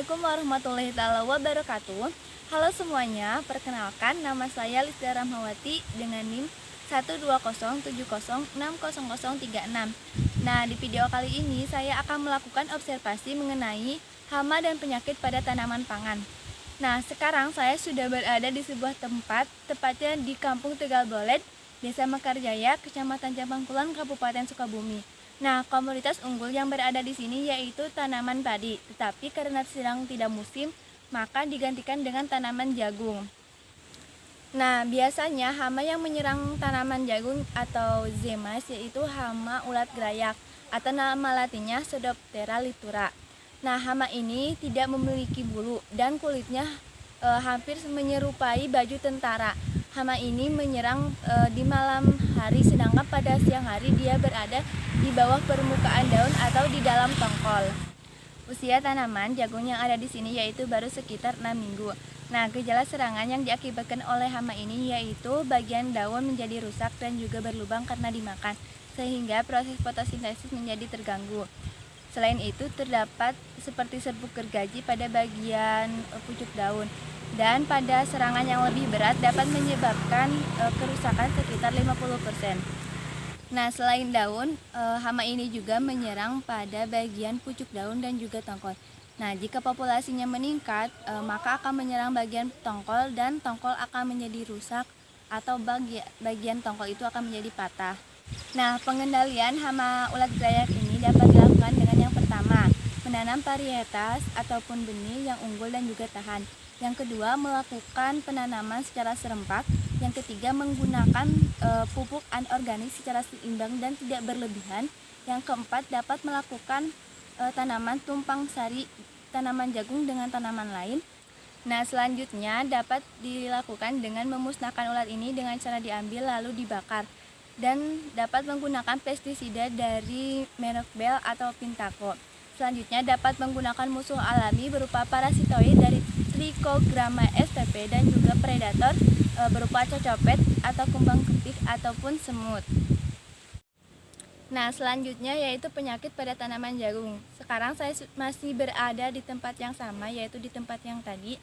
Assalamualaikum warahmatullahi wabarakatuh. Halo semuanya, perkenalkan nama saya Lisda Rahmawati dengan NIM 12070600036. Nah, di video kali ini saya akan melakukan observasi mengenai hama dan penyakit pada tanaman pangan. Nah, sekarang saya sudah berada di sebuah tempat, tepatnya di Kampung Tegal Bolet, Desa Mekarjaya, Kecamatan Jamangkulon, Kabupaten Sukabumi. Nah, komoditas unggul yang berada di sini yaitu tanaman padi, tetapi karena sedang tidak musim, maka digantikan dengan tanaman jagung. Nah, biasanya hama yang menyerang tanaman jagung atau zemas yaitu hama ulat gerayak atau nama latinnya Pseudoptera litura. Nah, hama ini tidak memiliki bulu dan kulitnya hampir menyerupai baju tentara. Hama ini menyerang di malam hari, sedangkan pada siang hari dia berada di bawah permukaan daun atau di dalam tongkol. Usia tanaman jagung yang ada di sini yaitu baru sekitar 6 minggu. Nah, gejala serangan yang diakibatkan oleh hama ini yaitu bagian daun menjadi rusak dan juga berlubang karena dimakan, sehingga proses fotosintesis menjadi terganggu. Selain itu, terdapat seperti serbuk gergaji pada bagian pucuk daun. Dan pada serangan yang lebih berat dapat menyebabkan kerusakan sekitar 50%. Nah, selain daun, hama ini juga menyerang pada bagian pucuk daun dan juga tongkol. Nah, jika populasinya meningkat, maka akan menyerang bagian tongkol dan tongkol akan menjadi rusak atau bagian tongkol itu akan menjadi patah. Nah, pengendalian hama ulat gerayak ini dapat dilakukan dengan yang pertama, menanam varietas ataupun benih yang unggul dan juga tahan. Yang kedua, melakukan penanaman secara serempak. Yang ketiga, menggunakan pupuk anorganik secara seimbang dan tidak berlebihan. Yang keempat, dapat melakukan tanaman tumpang sari tanaman jagung dengan tanaman lain. Nah, selanjutnya dapat dilakukan dengan memusnahkan ulat ini dengan cara diambil lalu dibakar. Dan dapat menggunakan pestisida dari merek Bell atau Pintaco. Selanjutnya dapat menggunakan musuh alami berupa parasitoid dari Trichogramma spp dan juga predator berupa cocopet atau kumbang kepik ataupun semut. Nah, selanjutnya yaitu penyakit pada tanaman jagung. Sekarang saya masih berada di tempat yang sama, yaitu di tempat yang tadi.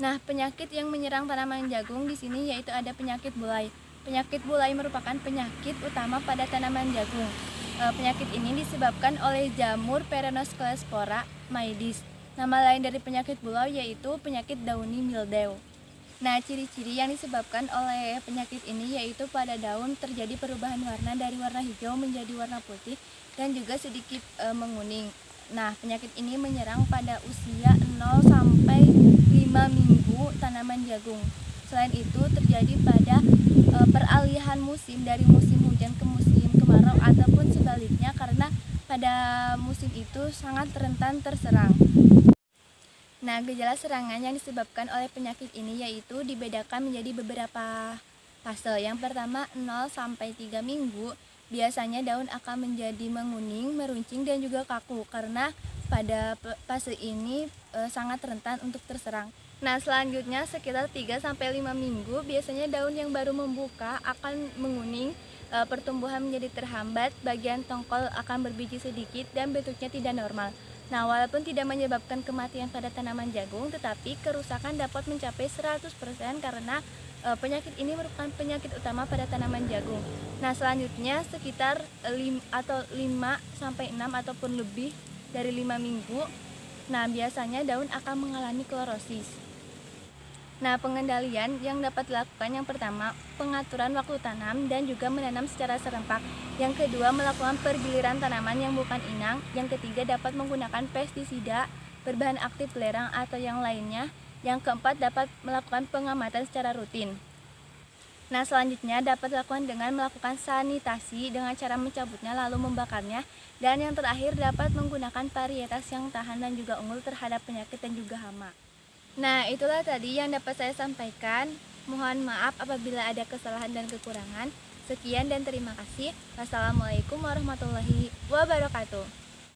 Nah, penyakit yang menyerang tanaman jagung di sini yaitu ada penyakit bulai. Penyakit bulai merupakan penyakit utama pada tanaman jagung. Penyakit ini disebabkan oleh jamur Peronospora maydis. Nama lain dari penyakit bulai yaitu penyakit downy mildew. Nah, ciri-ciri yang disebabkan oleh penyakit ini yaitu pada daun terjadi perubahan warna dari warna hijau menjadi warna putih dan juga sedikit menguning. Nah, penyakit ini menyerang pada usia 0 sampai 5 minggu tanaman jagung. Selain itu terjadi pada peralihan musim dari musim hujan ke musim kemarau ataupun sebaliknya karena pada musim itu sangat rentan terserang. Nah, gejala serangan yang disebabkan oleh penyakit ini yaitu dibedakan menjadi beberapa fase. Yang pertama 0 sampai 3 minggu, biasanya daun akan menjadi menguning, meruncing dan juga kaku karena pada fase ini sangat rentan untuk terserang. Nah, selanjutnya sekitar 3 sampai 5 minggu, biasanya daun yang baru membuka akan menguning, pertumbuhan menjadi terhambat, bagian tongkol akan berbiji sedikit dan bentuknya tidak normal. Nah, walaupun tidak menyebabkan kematian pada tanaman jagung, tetapi kerusakan dapat mencapai 100% karena penyakit ini merupakan penyakit utama pada tanaman jagung. Nah, selanjutnya sekitar 5 sampai 6 ataupun lebih dari 5 minggu, nah biasanya daun akan mengalami klorosis. Nah, pengendalian yang dapat dilakukan yang pertama, pengaturan waktu tanam dan juga menanam secara serempak. Yang kedua, melakukan pergiliran tanaman yang bukan inang. Yang ketiga, dapat menggunakan pestisida berbahan aktif belerang atau yang lainnya. Yang keempat, dapat melakukan pengamatan secara rutin. Nah, selanjutnya dapat dilakukan dengan melakukan sanitasi dengan cara mencabutnya lalu membakarnya. Dan yang terakhir, dapat menggunakan varietas yang tahan dan juga unggul terhadap penyakit dan juga hama. Nah, itulah tadi yang dapat saya sampaikan. Mohon maaf apabila ada kesalahan dan kekurangan. Sekian dan terima kasih. Wassalamualaikum warahmatullahi wabarakatuh.